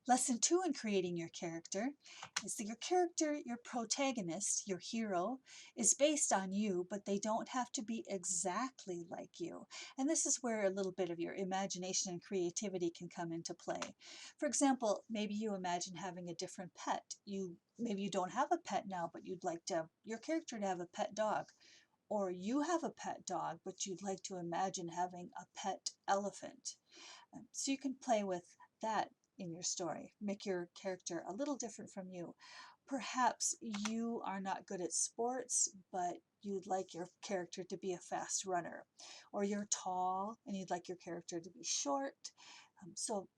Lesson 2 in creating your character is that your character, your protagonist, your hero, is based on you, but they don't have to be exactly like you. And this is where a little bit of your imagination and creativity can come into play. For example, maybe you imagine having a different pet. Maybe you don't have a pet now, but you'd like your character to have a pet dog. Or you have a pet dog, but you'd like to imagine having a pet elephant. So you can play with that in your story. Make your character a little different from you. Perhaps you are not good at sports, but you'd like your character to be a fast runner. Or you're tall and you'd like your character to be short. So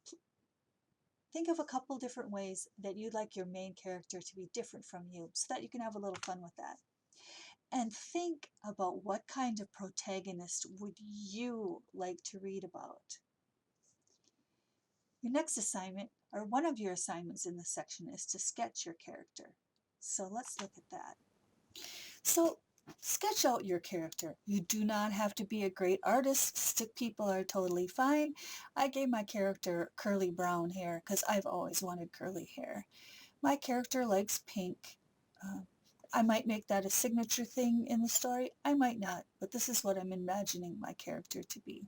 think of a couple different ways that you'd like your main character to be different from you so that you can have a little fun with that. And think about what kind of protagonist would you like to read about. Your next assignment, or one of your assignments in this section, is to sketch your character. So let's look at that. So sketch out your character. You do not have to be a great artist. Stick people are totally fine. I gave my character curly brown hair because I've always wanted curly hair. My character likes pink. I might make that a signature thing in the story. I might not, but this is what I'm imagining my character to be.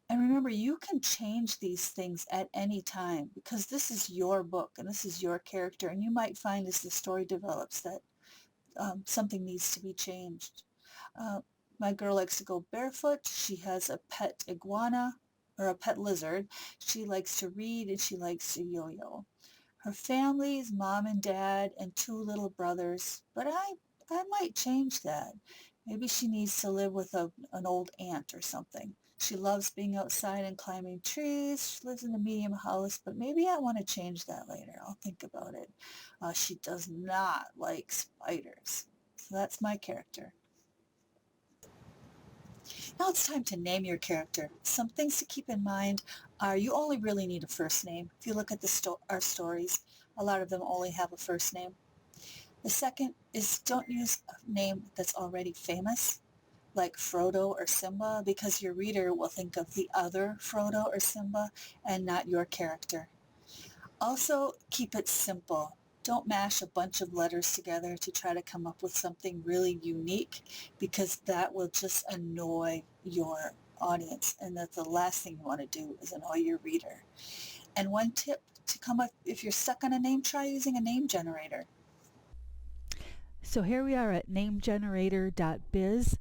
And remember, you can change these things at any time because this is your book and this is your character. And you might find as the story develops that something needs to be changed. My girl likes to go barefoot. She has a pet iguana or a pet lizard. She likes to read and she likes to yo-yo. Her family is mom and dad and 2 little brothers, but I might change that. Maybe she needs to live with an old aunt or something. She loves being outside and climbing trees. She lives in a medium house, but maybe I want to change that later. I'll think about it. She does not like spiders. So that's my character. Now it's time to name your character. Some things to keep in mind are you only really need a first name. If you look at our stories, a lot of them only have a first name. The second is don't use a name that's already famous, like Frodo or Simba, because your reader will think of the other Frodo or Simba and not your character. Also, keep it simple. Don't mash a bunch of letters together to try to come up with something really unique because that will just annoy your audience. And that's the last thing you want to do is annoy your reader. And one tip to come up, if you're stuck on a name, try using a name generator. So here we are at namegenerator.biz,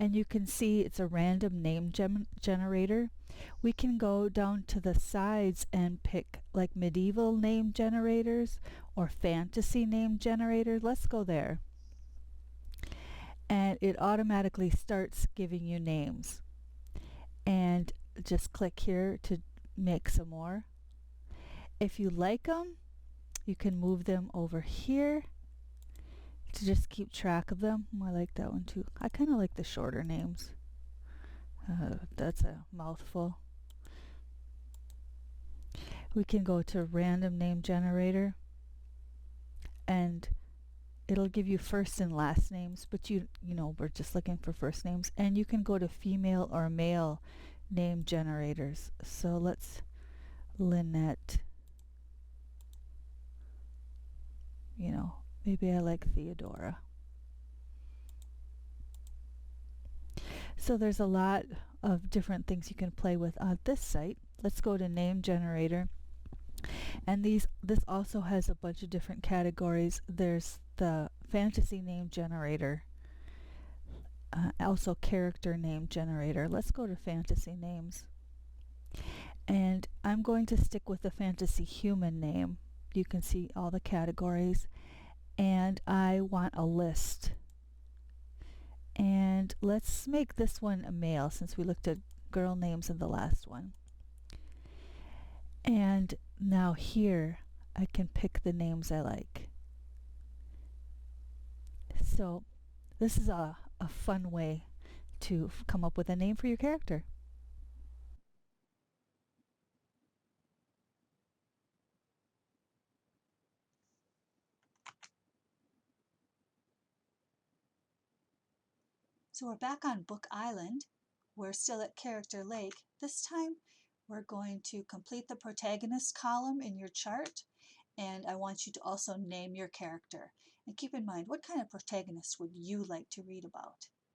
and you can see it's a random name generator. We can go down to the sides and pick like medieval name generators or fantasy name generator. Let's go there. And it automatically starts giving you names. And just click here to make some more. If you like them, you can move them over here to just keep track of them. I like that one too. I kind of like the shorter names. That's a mouthful. We can go to random name generator and it'll give you first and last names, but you know, we're just looking for first names. And you can go to female or male name generators. So let's Lynette. You know, maybe I like Theodora. So there's a lot of different things you can play with on this site. Let's go to name generator. And this also has a bunch of different categories. There's the fantasy name generator, also character name generator. Let's go to fantasy names. And I'm going to stick with the fantasy human name. You can see all the categories. And I want a list. And let's make this one a male since we looked at girl names in the last one. And now here I can pick the names I like. So this is a fun way to come up with a name for your character. So we're back on Book Island. We're still at Character Lake. This time we're going to complete the protagonist column in your chart, and I want you to also name your character. And keep in mind, what kind of protagonist would you like to read about?